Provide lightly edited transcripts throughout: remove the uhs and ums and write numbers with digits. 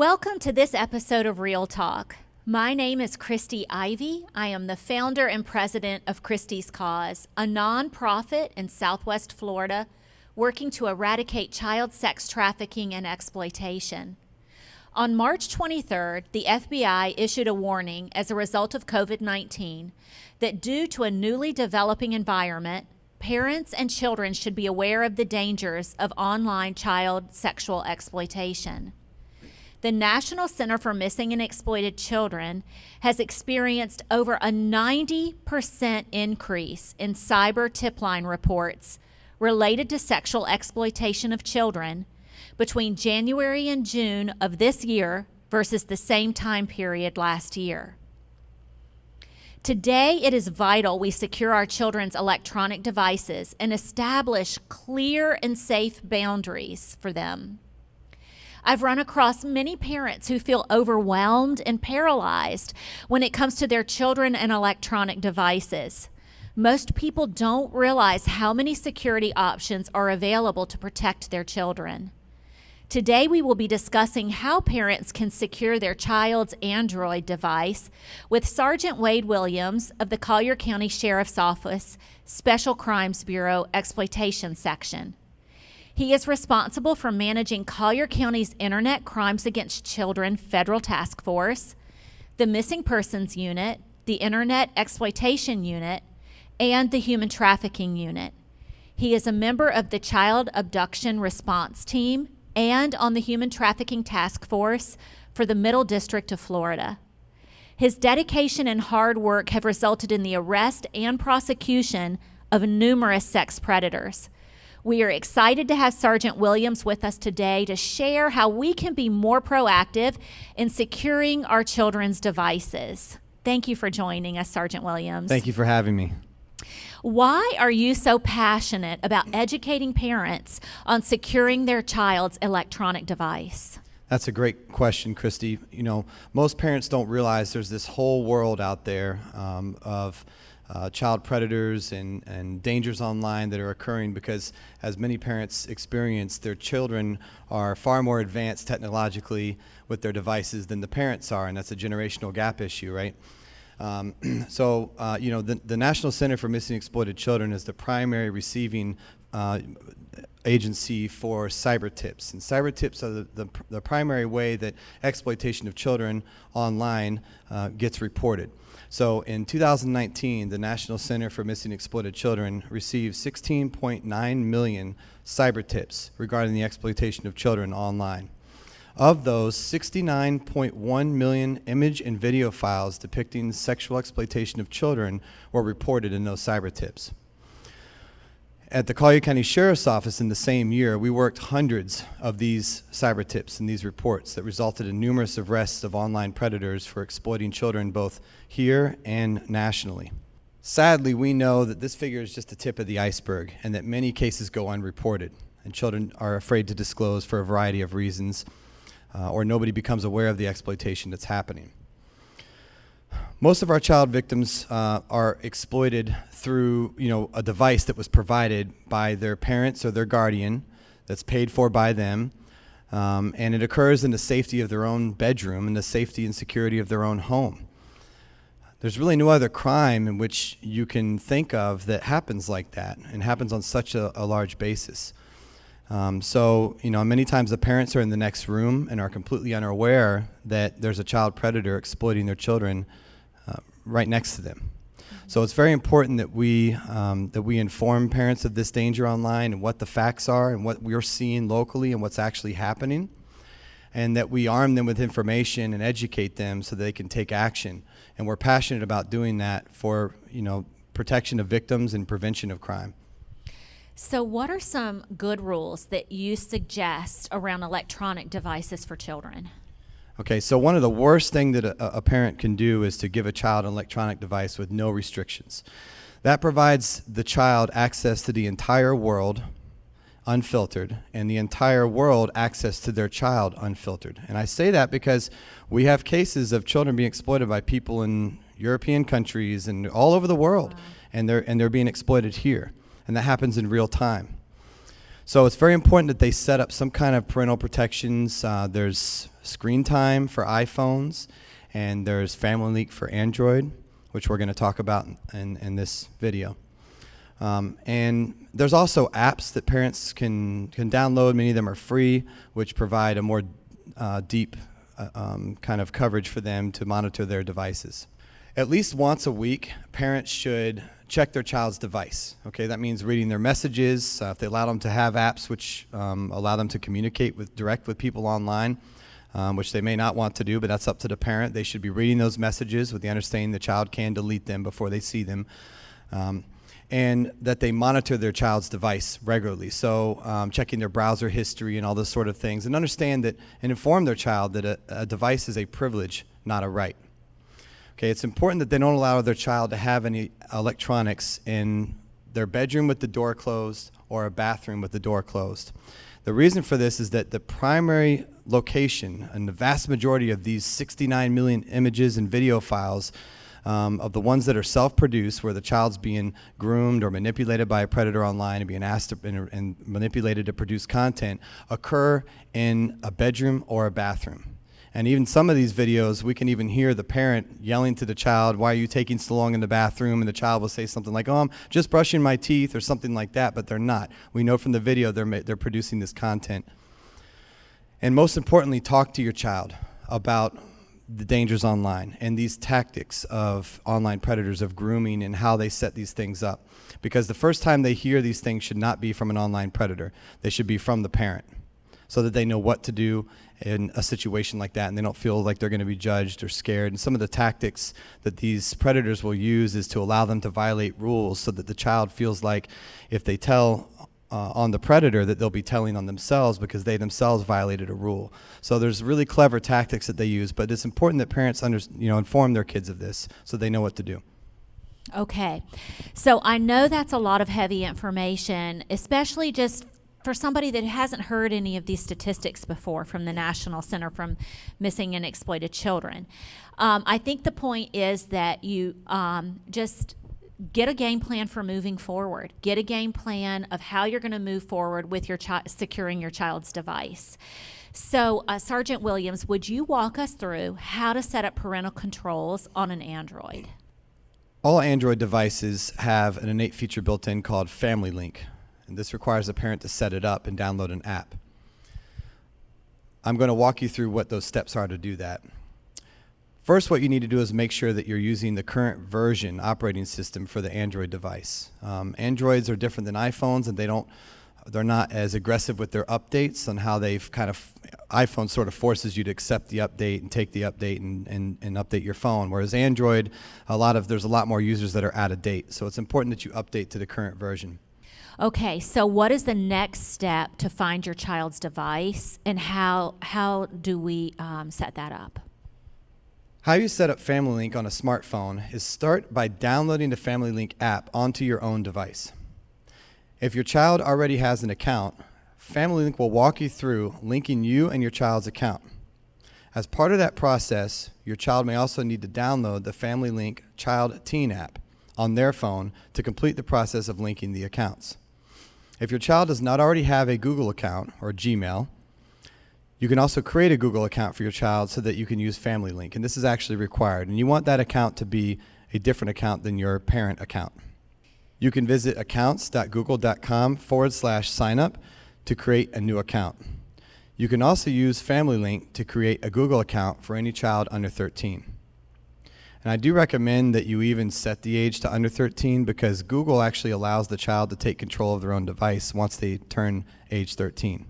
Welcome to this episode of Real Talk. My name is Christy Ivy. I am the founder and president of Christy's Cause, a nonprofit in Southwest Florida working to eradicate child sex trafficking and exploitation. On March 23rd, the FBI issued a warning as a result of COVID-19 that due to a newly developing environment, parents and children should be aware of the dangers of online child sexual exploitation. The National Center for Missing and Exploited Children has experienced over a 90% increase in cyber tip line reports related to sexual exploitation of children between January and June of this year versus the same time period last year. Today, it is vital we secure our children's electronic devices and establish clear and safe boundaries for them. I've run across many parents who feel overwhelmed and paralyzed when it comes to their children and electronic devices. Most people don't realize how many security options are available to protect their children. Today, we will be discussing how parents can secure their child's Android device with Sergeant Wade Williams of the Collier County Sheriff's Office Special Crimes Bureau Exploitation Section. He is responsible for managing Collier County's Internet Crimes Against Children Federal Task Force, the Missing Persons Unit, the Internet Exploitation Unit, and the Human Trafficking Unit. He is a member of the Child Abduction Response Team and on the Human Trafficking Task Force for the Middle District of Florida. His dedication and hard work have resulted in the arrest and prosecution of numerous sex predators. We are excited to have Sergeant Williams with us today to share how we can be more proactive in securing our children's devices. Thank you for joining us, Sergeant Williams. Thank you for having me. Why are you so passionate about educating parents on securing their child's electronic device? That's a great question, Christy. You know, most parents don't realize there's this whole world out there of child predators and dangers online that are occurring because, as many parents experience, their children are far more advanced technologically with their devices than the parents are, and that's a generational gap issue, right? The National Center for Missing and Exploited Children is the primary receiving agency for cyber tips. And cyber tips are the primary way that exploitation of children online gets reported. So in 2019, the National Center for Missing and Exploited Children received 16.9 million cyber tips regarding the exploitation of children online. Of those, 69.1 million image and video files depicting sexual exploitation of children were reported in those cyber tips. At the Collier County Sheriff's Office in the same year, we worked hundreds of these cyber tips and these reports that resulted in numerous arrests of online predators for exploiting children both here and nationally. Sadly, we know that this figure is just the tip of the iceberg and that many cases go unreported, and children are afraid to disclose for a variety of reasons, or nobody becomes aware of the exploitation that's happening. Most of our child victims are exploited through, a device that was provided by their parents or their guardian that's paid for by them, and it occurs in the safety of their own bedroom and the safety and security of their own home. There's really no other crime in which you can think of that happens like that and happens on such a large basis. Many times the parents are in the next room and are completely unaware that there's a child predator exploiting their children right next to them. So it's very important that we inform parents of this danger online and what the facts are and what we're seeing locally and what's actually happening, and that we arm them with information and educate them so they can take action. And we're passionate about doing that for protection of victims and prevention of crime. So what are some good rules that you suggest around electronic devices for children? Okay, so one of the worst things that a parent can do is to give a child an electronic device with no restrictions. That provides the child access to the entire world unfiltered, and the entire world access to their child unfiltered. And I say that because we have cases of children being exploited by people in European countries and all over the world. Wow. and they're being exploited here, and that happens in real time. So it's very important that they set up some kind of parental protections. There's screen time for iPhones, and there's Family Link for Android, which we're going to talk about in this video. And there's also apps that parents can download. Many of them are free, which provide a more deep kind of coverage for them to monitor their devices. At least once a week, parents should check their child's device. Okay, that means reading their messages, if they allow them to have apps which allow them to communicate direct with people online, which they may not want to do, but that's up to the parent. They should be reading those messages with the understanding the child can delete them before they see them. And that they monitor their child's device regularly. So checking their browser history and all those sort of things, and understand that and inform their child that a device is a privilege, not a right. Okay, it's important that they don't allow their child to have any electronics in their bedroom with the door closed or a bathroom with the door closed. The reason for this is that the primary location and the vast majority of these 69 million images and video files of the ones that are self-produced, where the child's being groomed or manipulated by a predator online and being asked to, and manipulated to produce content, occur in a bedroom or a bathroom. And even some of these videos, we can even hear the parent yelling to the child, "Why are you taking so long in the bathroom?" And the child will say something like, "Oh, I'm just brushing my teeth," or something like that, but they're not. We know from the video they're producing this content. And most importantly, talk to your child about the dangers online and these tactics of online predators, of grooming, and how they set these things up. Because the first time they hear these things should not be from an online predator. They should be from the parent, so that they know what to do in a situation like that and they don't feel like they're going to be judged or scared. And some of the tactics that these predators will use is to allow them to violate rules, so that the child feels like if they tell on the predator, that they'll be telling on themselves because they themselves violated a rule. So there's really clever tactics that they use, but it's important that parents inform their kids of this so they know what to do. Okay, so I know that's a lot of heavy information, especially just for somebody that hasn't heard any of these statistics before from the National Center for Missing and Exploited Children. I think the point is that you just get a game plan for moving forward. Get a game plan of how you're going to move forward with your securing your child's device. So, Sergeant Williams, would you walk us through how to set up parental controls on an Android? All Android devices have an innate feature built in called Family Link. And this requires a parent to set it up and download an app. I'm going to walk you through what those steps are to do that. First, what you need to do is make sure that you're using the current version operating system for the Android device. Androids are different than iPhones, and they're not as aggressive with their updates on how they've iPhone sort of forces you to accept the update and take the update and update your phone. Whereas Android, there's a lot more users that are out of date. So it's important that you update to the current version. Okay, so what is the next step to find your child's device, and how do we set that up? How you set up Family Link on a smartphone is start by downloading the Family Link app onto your own device. If your child already has an account, Family Link will walk you through linking you and your child's account. As part of that process, your child may also need to download the Family Link Child Teen app on their phone to complete the process of linking the accounts. If your child does not already have a Google account or Gmail, you can also create a Google account for your child so that you can use Family Link, and this is actually required. And you want that account to be a different account than your parent account. You can visit accounts.google.com/signup to create a new account. You can also use Family Link to create a Google account for any child under 13. And I do recommend that you even set the age to under 13, because Google actually allows the child to take control of their own device once they turn age 13.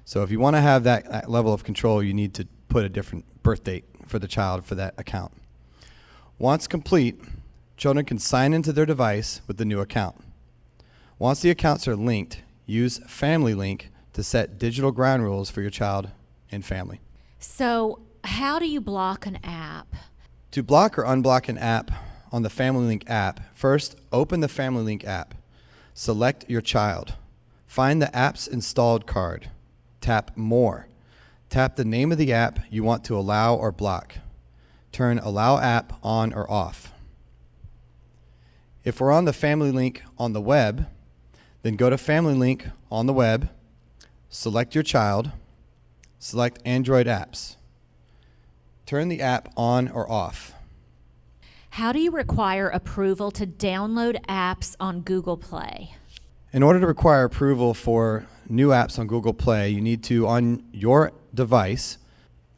So if you want to have that level of control, you need to put a different birth date for the child for that account. Once complete, children can sign into their device with the new account. Once the accounts are linked, use Family Link to set digital ground rules for your child and family. So how do you block an app? To block or unblock an app on the Family Link app, first open the Family Link app. Select your child. Find the app's installed card. Tap More. Tap the name of the app you want to allow or block. Turn Allow App on or off. If we're on the Family Link on the web, then go to Family Link on the web, select your child, Select Android apps. Turn the app on or off. How do you require approval to download apps on Google Play? In order to require approval for new apps on Google Play, you need to, on your device,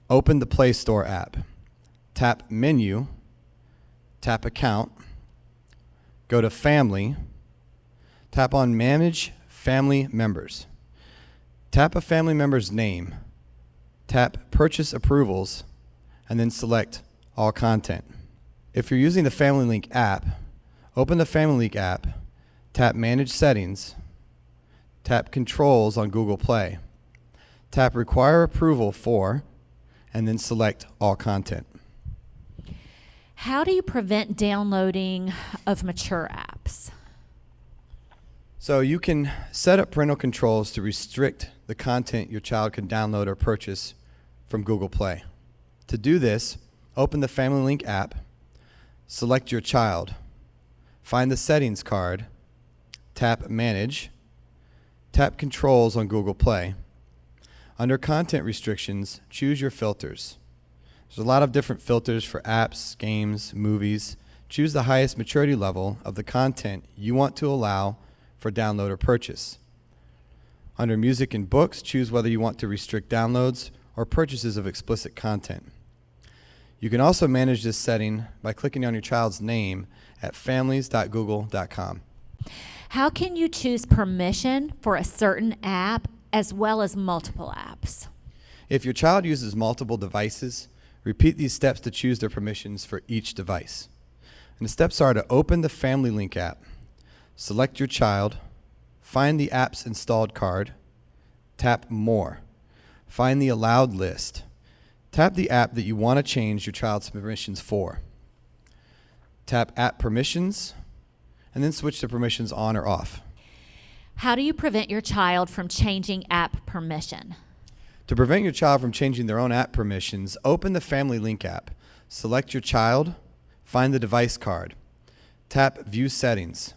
open the Play Store app. Tap Menu, tap Account, go to Family, tap on Manage Family Members. Tap a family member's name, tap Purchase Approvals, and then select All Content. If you're using the Family Link app, open the Family Link app, tap Manage Settings, tap Controls on Google Play, tap Require Approval for, and then select All Content. How do you prevent downloading of mature apps? So you can set up parental controls to restrict the content your child can download or purchase from Google Play. To do this, open the Family Link app, select your child, find the Settings card, tap Manage, tap Controls on Google Play. Under Content Restrictions, choose your filters. There's a lot of different filters for apps, games, movies. Choose the highest maturity level of the content you want to allow for download or purchase. Under Music and Books, choose whether you want to restrict downloads or purchases of explicit content. You can also manage this setting by clicking on your child's name at families.google.com. How can you choose permission for a certain app as well as multiple apps? If your child uses multiple devices, repeat these steps to choose their permissions for each device. And the steps are to open the Family Link app, select your child, find the apps installed card, tap More, find the allowed list, tap the app that you want to change your child's permissions for, tap App Permissions, and then switch the permissions on or off. How do you prevent your child from changing app permission? To prevent your child from changing their own app permissions, open the Family Link app, select your child, find the device card, tap View Settings,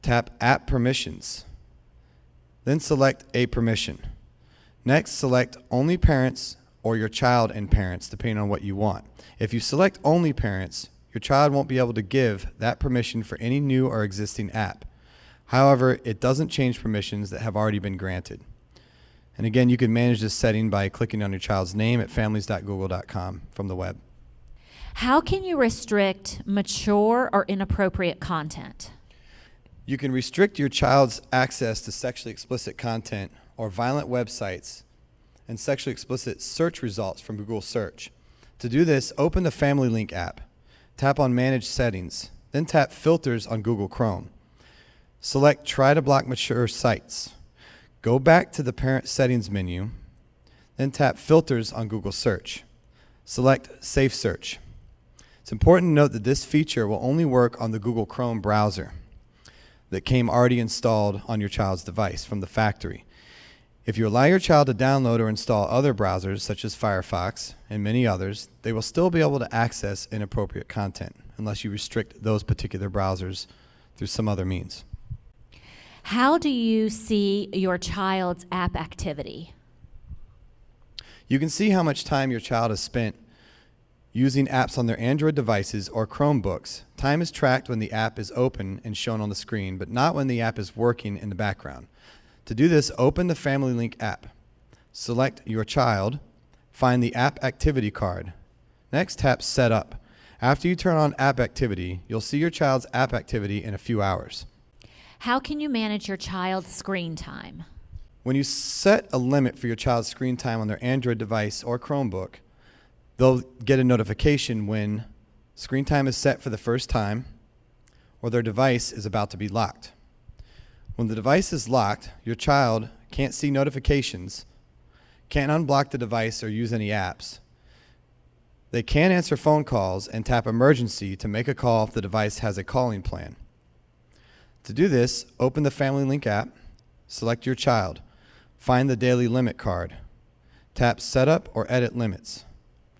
tap App Permissions, then select a permission. Next, select Only Parents or your child and parents, depending on what you want. If you select Only Parents, your child won't be able to give that permission for any new or existing app. However, it doesn't change permissions that have already been granted. And again, you can manage this setting by clicking on your child's name at families.google.com from the web. How can you restrict mature or inappropriate content? You can restrict your child's access to sexually explicit content or violent websites and sexually explicit search results from Google Search. To do this, open the Family Link app, tap on Manage Settings, then tap Filters on Google Chrome. Select Try to Block Mature Sites. Go back to the Parent Settings menu, then tap Filters on Google Search. Select Safe Search. It's important to note that this feature will only work on the Google Chrome browser that came already installed on your child's device from the factory. If you allow your child to download or install other browsers, such as Firefox and many others, they will still be able to access inappropriate content unless you restrict those particular browsers through some other means. How do you see your child's app activity? You can see how much time your child has spent using apps on their Android devices or Chromebooks. Time is tracked when the app is open and shown on the screen, but not when the app is working in the background. To do this, open the Family Link app. Select your child, find the app activity card. Next, tap Set Up. After you turn on app activity, you'll see your child's app activity in a few hours. How can you manage your child's screen time? When you set a limit for your child's screen time on their Android device or Chromebook, they'll get a notification when screen time is set for the first time or their device is about to be locked. When the device is locked, your child can't see notifications, can't unblock the device or use any apps. They can answer phone calls and tap Emergency to make a call if the device has a calling plan. To do this, open the Family Link app, select your child, find the Daily Limit card, tap Set Up or Edit Limits.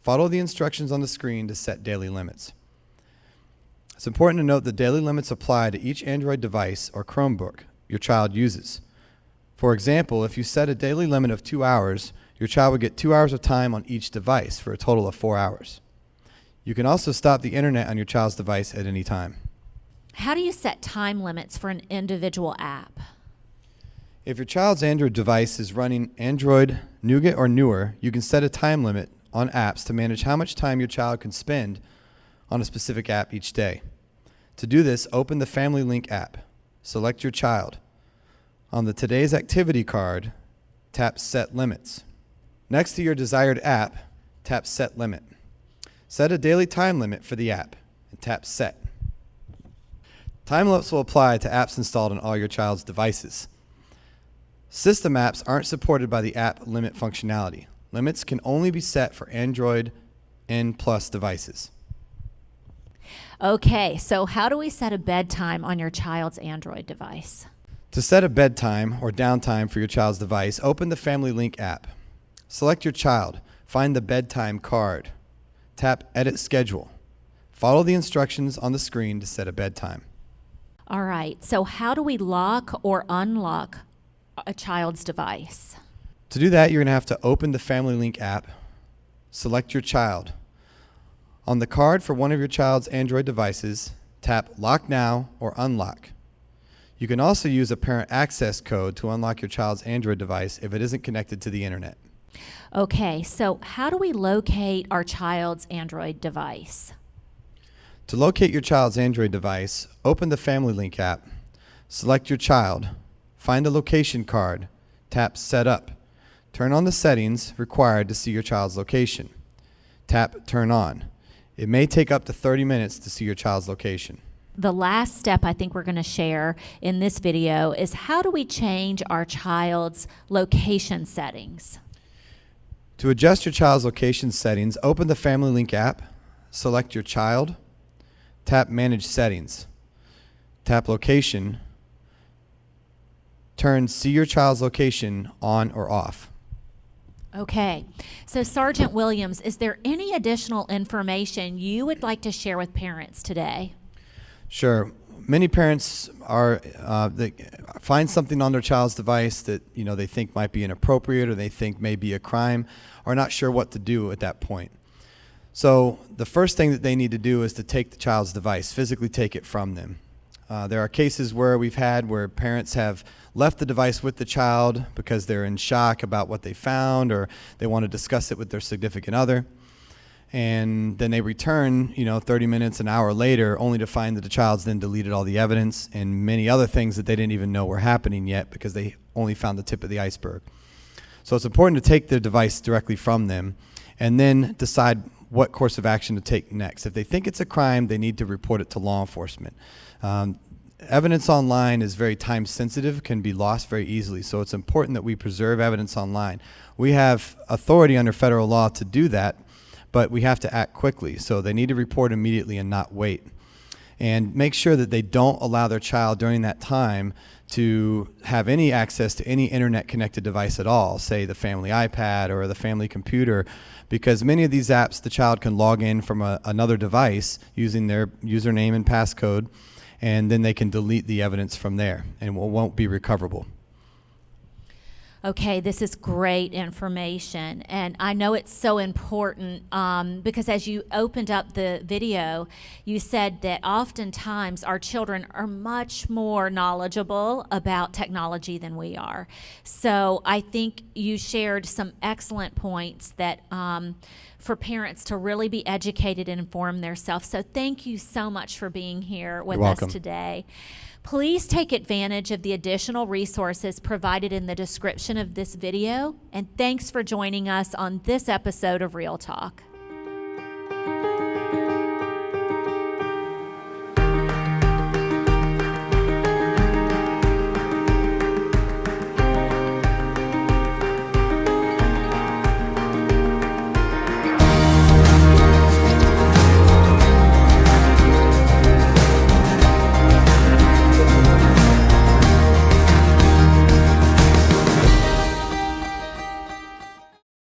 Follow the instructions on the screen to set daily limits. It's important to note that daily limits apply to each Android device or Chromebook your child uses. For example, if you set a daily limit of 2 hours, Your child would get 2 hours of time on each device for a total of 4 hours. You can also stop the internet on your child's device at any time. How do you set time limits for an individual app? If your child's Android device is running Android, Nougat, or newer, you can set a time limit on apps to manage how much time your child can spend on a specific app each day. To do this, open the Family Link app. Select your child. On the Today's Activity card, tap Set Limits. Next to your desired app, tap Set Limit. Set a daily time limit for the app and tap Set. Time limits will apply to apps installed on all your child's devices. System apps aren't supported by the app limit functionality. Limits can only be set for Android N+ devices. Okay, so how do we set a bedtime on your child's Android device? To set a bedtime or downtime for your child's device, open the Family Link app. Select your child. Find the bedtime card. Tap Edit Schedule. Follow the instructions on the screen to set a bedtime. All right, so how do we lock or unlock a child's device? To do that, you're going to have to open the Family Link app, select your child. On the card for one of your child's Android devices, tap Lock Now or Unlock. You can also use a parent access code to unlock your child's Android device if it isn't connected to the internet. Okay, so how do we locate our child's Android device? To locate your child's Android device, open the Family Link app, select your child, find the location card, tap Set Up. Turn on the settings required to see your child's location. Tap Turn On. It may take up to 30 minutes to see your child's location. The last step I think we're going to share in this video is how do we change our child's location settings? To adjust your child's location settings, open the Family Link app, select your child, tap Manage Settings, tap Location, turn See Your Child's Location on or off. Okay, so Sergeant Williams, is there any additional information you would like to share with parents today? Sure. Many parents they find something on their child's device that they think might be inappropriate or they think may be a crime, are not sure what to do at that point. So the first thing that they need to do is to take the child's device, physically take it from them. There are cases where parents have left the device with the child because they're in shock about what they found or they want to discuss it with their significant other. And then they return, 30 minutes, an hour later, only to find that the child's then deleted all the evidence and many other things that they didn't even know were happening yet because they only found the tip of the iceberg. So it's important to take the device directly from them and then decide what course of action to take next. If they think it's a crime, they need to report it to law enforcement. Evidence online is very time sensitive, can be lost very easily, so it's important that we preserve evidence online. We have authority under federal law to do that, but we have to act quickly, so they need to report immediately and not wait. And make sure that they don't allow their child during that time to have any access to any internet-connected device at all, say the family iPad or the family computer, because many of these apps, the child can log in from another device using their username and passcode, and then they can delete the evidence from there, and it won't be recoverable. Okay, this is great information, and I know it's so important because as you opened up the video, you said that oftentimes our children are much more knowledgeable about technology than we are. So I think you shared some excellent points that for parents to really be educated and inform themselves. So thank you so much for being here with us today. Please take advantage of the additional resources provided in the description of this video, and thanks for joining us on this episode of Real Talk.